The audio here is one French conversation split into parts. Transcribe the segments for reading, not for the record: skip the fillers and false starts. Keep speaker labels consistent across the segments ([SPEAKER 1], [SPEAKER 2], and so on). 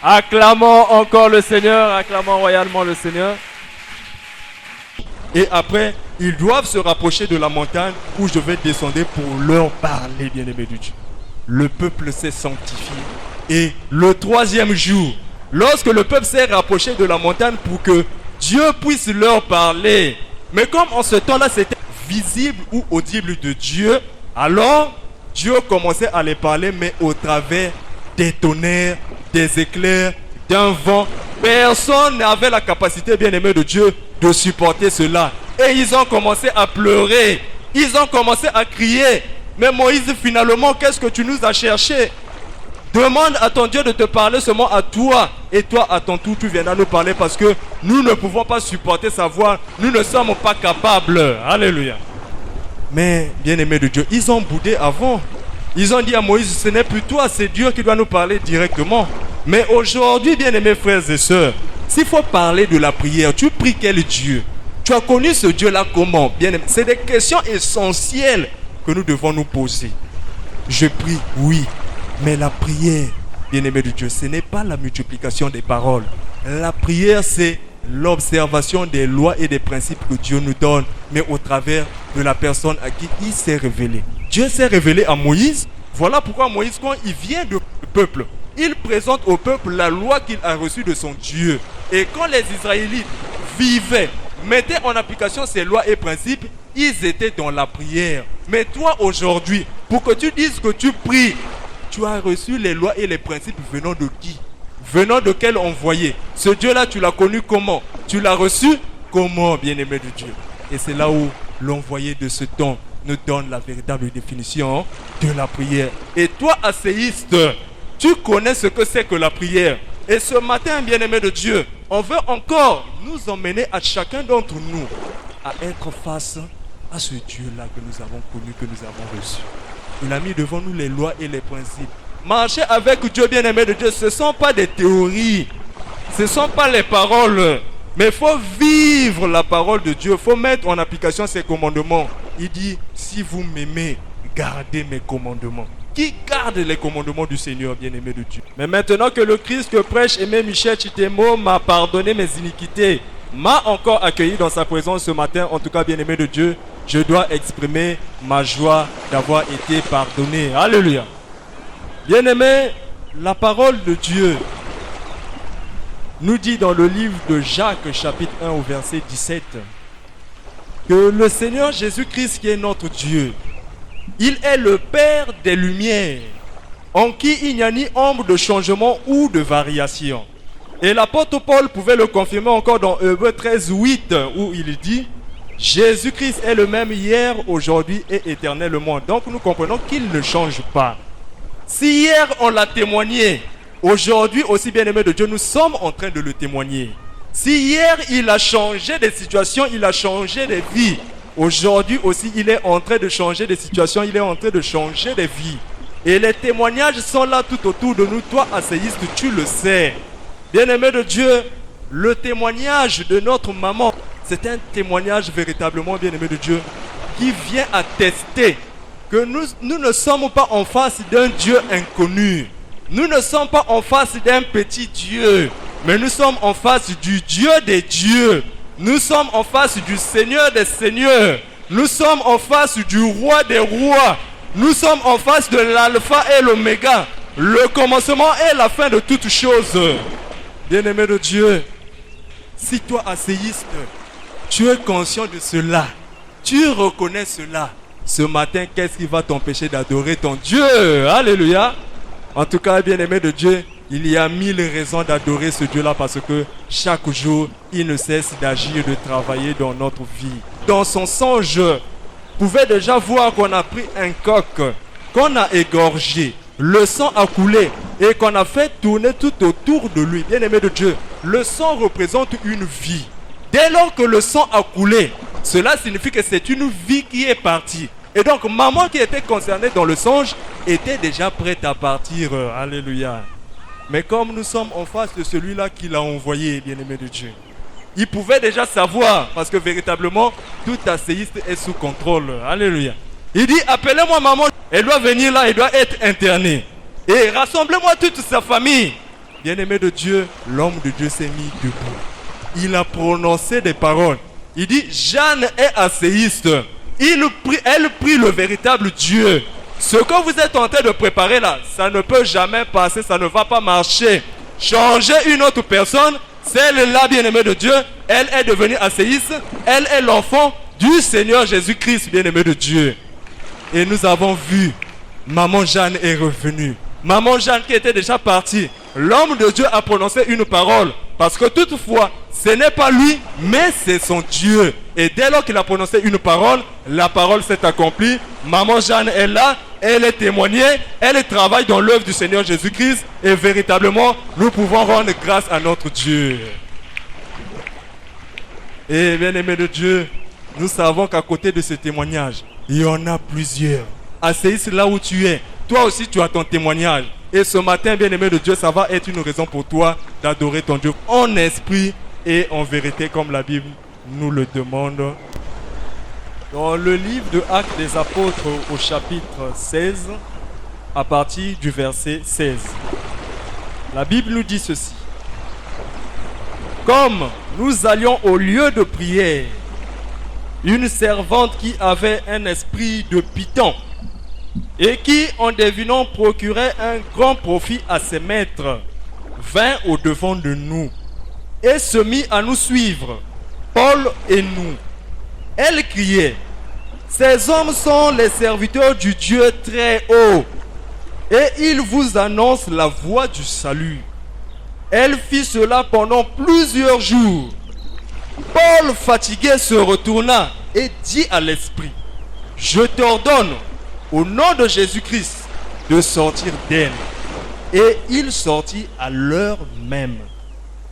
[SPEAKER 1] Acclamons encore le Seigneur, acclamons royalement le Seigneur.
[SPEAKER 2] Et après, ils doivent se rapprocher de la montagne où je vais descendre pour leur parler, bien-aimés de Dieu. Le peuple s'est sanctifié. Et le troisième jour, lorsque le peuple s'est rapproché de la montagne pour que Dieu puisse leur parler, mais comme en ce temps-là c'était visible ou audible de Dieu, alors Dieu commençait à les parler, mais au travers des tonnerres, des éclairs, d'un vent. Personne n'avait la capacité, bien-aimé de Dieu, de supporter cela. Et ils ont commencé à pleurer. Ils ont commencé à crier. Mais Moïse, finalement, qu'est-ce que tu nous as cherché? Demande à ton Dieu de te parler seulement à toi. Et toi, à ton tour, tu viendras nous parler parce que nous ne pouvons pas supporter sa voix. Nous ne sommes pas capables. Alléluia. Mais, bien-aimé de Dieu, ils ont boudé avant. Ils ont dit à Moïse, ce n'est plus toi, c'est Dieu qui doit nous parler directement. Mais aujourd'hui, bien-aimés frères et sœurs, s'il faut parler de la prière, tu pries quel Dieu? Tu as connu ce Dieu-là comment? Bien-aimé, c'est des questions essentielles que nous devons nous poser. Je prie, oui, mais la prière, bien-aimé de Dieu, ce n'est pas la multiplication des paroles. La prière, c'est l'observation des lois et des principes que Dieu nous donne, mais au travers de la personne à qui il s'est révélé. Dieu s'est révélé à Moïse. Voilà pourquoi Moïse, quand il vient du peuple, il présente au peuple la loi qu'il a reçue de son Dieu. Et quand les Israélites vivaient, mettaient en application ces lois et principes, ils étaient dans la prière. Mais toi aujourd'hui, pour que tu dises que tu pries, tu as reçu les lois et les principes venant de qui? Venant de quel envoyé? Ce Dieu-là, tu l'as connu comment? Tu l'as reçu comment, bien-aimé de Dieu? Et c'est là où l'envoyé de ce temps nous donne la véritable définition de la prière. Et toi, asséiste, tu connais ce que c'est que la prière. Et ce matin, bien-aimé de Dieu, on veut encore nous emmener à chacun d'entre nous à être face à ce Dieu-là que nous avons connu, que nous avons reçu. Il a mis devant nous les lois et les principes. Marcher avec Dieu, bien-aimé de Dieu, ce ne sont pas des théories. Ce ne sont pas les paroles. Mais il faut vivre la parole de Dieu. Il faut mettre en application ses commandements. Il dit, si vous m'aimez, gardez mes commandements. Qui garde les commandements du Seigneur, bien-aimé de Dieu?
[SPEAKER 1] Mais maintenant que le Christ que prêche Aimé Michel Chitemo m'a pardonné mes iniquités, m'a encore accueilli dans sa présence ce matin, en tout cas, bien-aimé de Dieu, je dois exprimer ma joie d'avoir été pardonné. Alléluia. Bien-aimé, la parole de Dieu nous dit dans le livre de Jacques, chapitre 1, au verset 17, que le Seigneur Jésus-Christ, qui est notre Dieu, il est le Père des Lumières, en qui il n'y a ni ombre de changement ou de variation. Et l'apôtre Paul pouvait le confirmer encore dans Hébreux 13, 8, où il dit, Jésus-Christ est le même hier, aujourd'hui et éternellement. Donc nous comprenons qu'il ne change pas. Si hier on l'a témoigné, aujourd'hui aussi, bien-aimé de Dieu, nous sommes en train de le témoigner. Si hier il a changé des situations, il a changé des vies, aujourd'hui aussi il est en train de changer des situations, il est en train de changer des vies. Et les témoignages sont là tout autour de nous. Toi, asséiste, tu le sais. Bien-aimé de Dieu, le témoignage de notre maman, c'est un témoignage véritablement, bien-aimé de Dieu, qui vient attester que nous ne sommes pas en face d'un Dieu inconnu. Nous ne sommes pas en face d'un petit Dieu, mais nous sommes en face du Dieu des dieux. Nous sommes en face du Seigneur des seigneurs. Nous sommes en face du roi des rois. Nous sommes en face de l'alpha et l'oméga, le commencement et la fin de toutes choses. Bien-aimé de Dieu, si toi, asséiste, tu es conscient de cela, tu reconnais cela, ce matin, qu'est-ce qui va t'empêcher d'adorer ton Dieu? Alléluia. En tout cas, bien-aimé de Dieu, il y a 1000 raisons d'adorer ce Dieu-là parce que chaque jour, il ne cesse d'agir, de travailler dans notre vie. Dans son songe, pouvait déjà voir qu'on a pris un coq, qu'on a égorgé, le sang a coulé et qu'on a fait tourner tout autour de lui. Bien-aimé de Dieu, le sang représente une vie. Dès lors que le sang a coulé, cela signifie que c'est une vie qui est partie. Et donc, maman qui était concernée dans le songe était déjà prête à partir. Alléluia. Mais comme nous sommes en face de celui-là qui l'a envoyé, bien-aimé de Dieu, il pouvait déjà savoir, parce que véritablement, tout asséiste est sous contrôle. Alléluia. Il dit, appelez-moi maman, elle doit venir là, elle doit être internée. Et rassemblez-moi toute sa famille.
[SPEAKER 2] bien-aimé de Dieu, l'homme de Dieu s'est mis debout. Il a prononcé des paroles. Il dit, Jeanne est asséiste. Elle prie le véritable Dieu. Ce que vous êtes en train de préparer là, ça ne peut jamais passer, ça ne va pas marcher. Changez une autre personne, celle-là, bien-aimée de Dieu, elle est devenue asséiste. Elle est l'enfant du Seigneur Jésus-Christ, bien-aimé de Dieu. Et nous avons vu, maman Jeanne est revenue. Maman Jeanne qui était déjà partie. L'homme de Dieu a prononcé une parole. Parce que toutefois, ce n'est pas lui, mais c'est son Dieu. Et dès lors qu'il a prononcé une parole, la parole s'est accomplie. Maman Jeanne est là, elle est témoignée, elle travaille dans l'œuvre du Seigneur Jésus-Christ. Et véritablement, nous pouvons rendre grâce à notre Dieu. Et bien-aimés de Dieu, nous savons qu'à côté de ce témoignage, il y en a plusieurs. Assis là où tu es, toi aussi tu as ton témoignage. Et ce matin, bien-aimé de Dieu, ça va être une raison pour toi d'adorer ton Dieu en esprit et en vérité, comme la Bible nous le demande. Dans le livre de Actes des Apôtres au chapitre 16, à partir du verset 16, la Bible nous dit ceci. Comme nous allions au lieu de prière, une servante qui avait un esprit de python et qui, en devinant, procurait un grand profit à ses maîtres, vint au devant de nous et se mit à nous suivre, Paul et nous. Elle criait, « Ces hommes sont les serviteurs du Dieu très haut, et ils vous annoncent la voie du salut. » Elle fit cela pendant plusieurs jours. Paul, fatigué, se retourna et dit à l'esprit, « Je t'ordonne, au nom de Jésus-Christ, de sortir d'elle. » Et il sortit à l'heure même.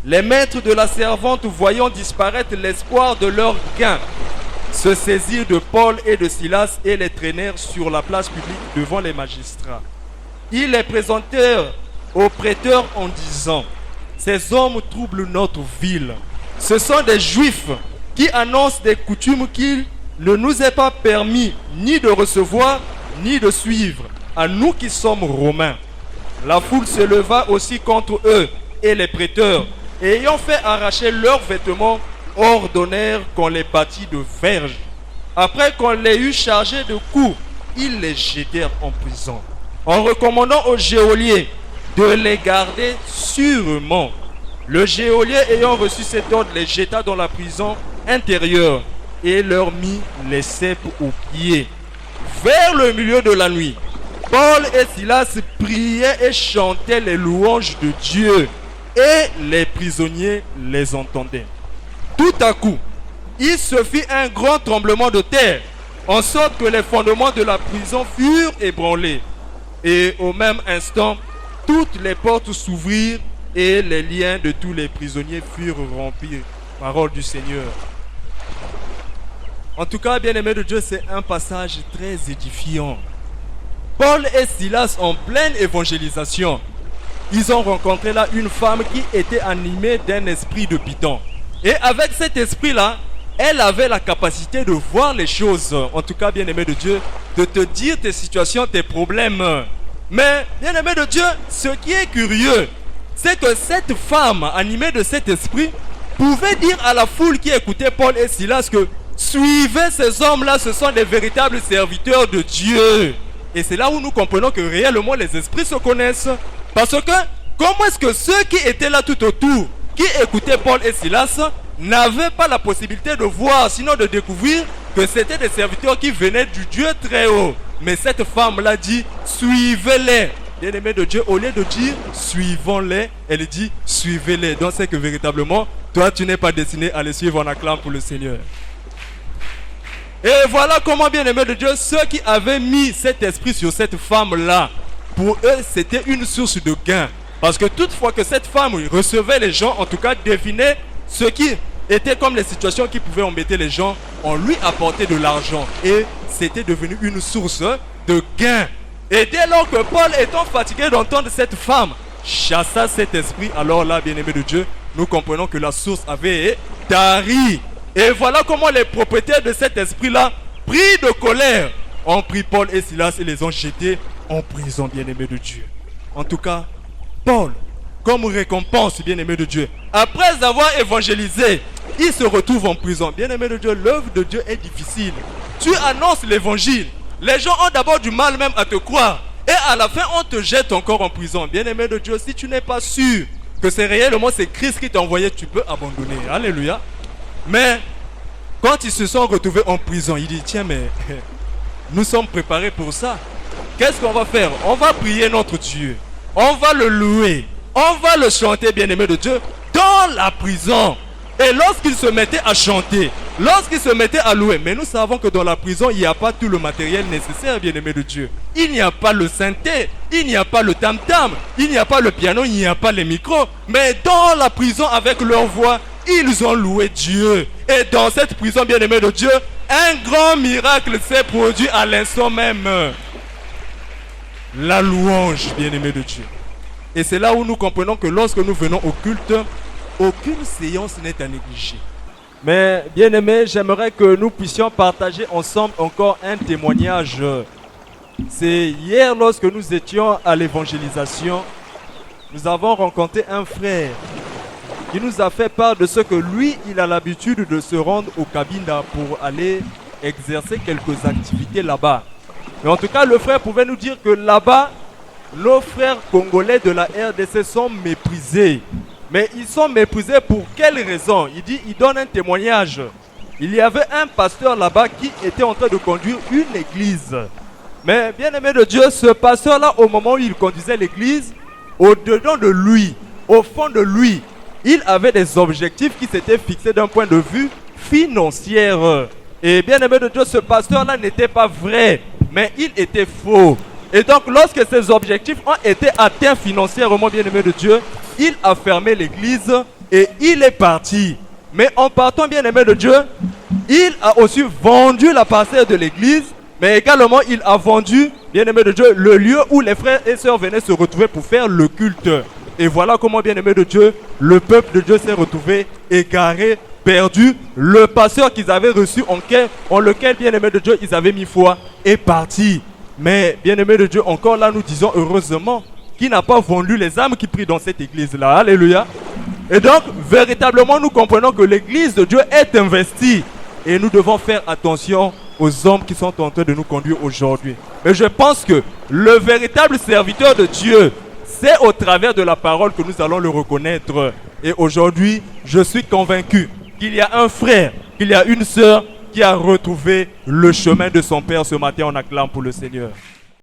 [SPEAKER 2] Les maîtres de la servante, voyant disparaître l'espoir de leur gain, se saisirent de Paul et de Silas et les traînèrent sur la place publique devant les magistrats. Ils les présentèrent aux prêteurs en disant, « Ces hommes troublent notre ville. Ce sont des Juifs qui annoncent des coutumes qu'il ne nous est pas permis ni de recevoir ni de suivre, à nous qui sommes Romains. » La foule se leva aussi contre eux et les prêteurs, et ayant fait arracher leurs vêtements, ordonnèrent qu'on les bâtît de verges. Après qu'on les eut chargés de coups, ils les jetèrent en prison, en recommandant au geôlier de les garder sûrement. Le geôlier, ayant reçu cet ordre, les jeta dans la prison intérieure et leur mit les ceps aux pieds. Vers le milieu de la nuit, Paul et Silas priaient et chantaient les louanges de Dieu, et les prisonniers les entendaient. Tout à coup, il se fit un grand tremblement de terre, en sorte que les fondements de la prison furent ébranlés. Et au même instant, toutes les portes s'ouvrirent et les liens de tous les prisonniers furent rompus. Parole du Seigneur. En tout cas, bien-aimés de Dieu, c'est un passage très édifiant. Paul et Silas, en pleine évangélisation, ils ont rencontré là une femme qui était animée d'un esprit de python. Et avec cet esprit-là, elle avait la capacité de voir les choses. En tout cas, bien-aimé de Dieu, de te dire tes situations, tes problèmes. Mais, bien-aimé de Dieu, ce qui est curieux, c'est que cette femme animée de cet esprit pouvait dire à la foule qui écoutait Paul et Silas que suivez ces hommes-là, ce sont des véritables serviteurs de Dieu. Et c'est là où nous comprenons que réellement les esprits se connaissent. Parce que comment est-ce que ceux qui étaient là tout autour, qui écoutaient Paul et Silas, n'avaient pas la possibilité de voir, sinon de découvrir que c'était des serviteurs qui venaient du Dieu très haut. Mais cette femme-là dit, suivez-les. Bien-aimé de Dieu, au lieu de dire, suivons-les, elle dit, suivez-les. Donc c'est que véritablement, toi tu n'es pas destiné à les suivre en acclamant pour le Seigneur. Et voilà comment, bien-aimé de Dieu, ceux qui avaient mis cet esprit sur cette femme-là, pour eux, c'était une source de gain. Parce que toutefois que cette femme recevait les gens, en tout cas, devinait ce qui était comme les situations qui pouvaient embêter les gens, on lui apportait de l'argent. Et c'était devenu une source de gain. Et dès lors que Paul, étant fatigué d'entendre cette femme, chassa cet esprit, alors là, bien-aimé de Dieu, nous comprenons que la source avait tari. Et voilà comment les propriétaires de cet esprit-là, pris de colère, ont pris Paul et Silas et les ont jetés en prison, bien-aimés de Dieu. En tout cas, Paul comme récompense, bien-aimé de Dieu. Après avoir évangélisé, il se retrouve en prison. Bien-aimé de Dieu, l'œuvre de Dieu est difficile. Tu annonces l'évangile. Les gens ont d'abord du mal même à te croire. Et à la fin, on te jette encore en prison. Bien-aimé de Dieu, si tu n'es pas sûr que c'est réellement c'est Christ qui t'a envoyé, tu peux abandonner. Alléluia. Mais quand ils se sont retrouvés en prison, il dit, tiens, mais nous sommes préparés pour ça. Qu'est-ce qu'on va faire? On va prier notre Dieu. On va le louer. On va le chanter, bien-aimé de Dieu, dans la prison. Et lorsqu'il se mettait à chanter, lorsqu'il se mettait à louer, mais nous savons que dans la prison, il n'y a pas tout le matériel nécessaire, bien-aimé de Dieu. Il n'y a pas le synthé, il n'y a pas le tam-tam, il n'y a pas le piano, il n'y a pas les micros. Mais dans la prison, avec leur voix, ils ont loué Dieu. Et dans cette prison, bien-aimé de Dieu, un grand miracle s'est produit à l'instant même. La louange, bien-aimé de Dieu. Et c'est là où nous comprenons que lorsque nous venons au culte, aucune séance n'est à négliger.
[SPEAKER 1] Mais bien aimé, j'aimerais que nous puissions partager ensemble encore un témoignage. C'est hier lorsque nous étions à l'évangélisation, nous avons rencontré un frère qui nous a fait part de ce que lui, il a l'habitude de se rendre au Cabinda pour aller exercer quelques activités là-bas. Mais en tout cas, le frère pouvait nous dire que là-bas, nos frères congolais de la RDC sont méprisés. Mais ils sont méprisés pour quelle raison? Il donne un témoignage. Il y avait un pasteur là-bas qui était en train de conduire une église. Mais bien aimé de Dieu, ce pasteur-là, au moment où il conduisait l'église, au-dedans de lui, au fond de lui, il avait des objectifs qui s'étaient fixés d'un point de vue financier. Et bien aimé de Dieu, ce pasteur-là n'était pas vrai, mais il était faux. Et donc, lorsque ces objectifs ont été atteints financièrement, bien aimé de Dieu, il a fermé l'église et il est parti. Mais en partant, bien aimé de Dieu, il a aussi vendu la parcelle de l'église, mais également il a vendu, bien aimé de Dieu, le lieu où les frères et sœurs venaient se retrouver pour faire le culte. Et voilà comment, bien aimé de Dieu, le peuple de Dieu s'est retrouvé égaré, perdu. Le pasteur qu'ils avaient reçu en lequel, bien aimé de Dieu, ils avaient mis foi, est parti. Mais bien aimé de Dieu, encore là, nous disons heureusement qu'il n'a pas vendu les âmes qui prient dans cette église-là. Alléluia. Et donc, véritablement, nous comprenons que l'église de Dieu est investie. Et nous devons faire attention aux hommes qui sont en train de nous conduire aujourd'hui. Mais je pense que le véritable serviteur de Dieu, c'est au travers de la parole que nous allons le reconnaître. Et aujourd'hui, je suis convaincu qu'il y a un frère, qu'il y a une sœur qui a retrouvé le chemin de son Père ce matin. On acclame pour le Seigneur.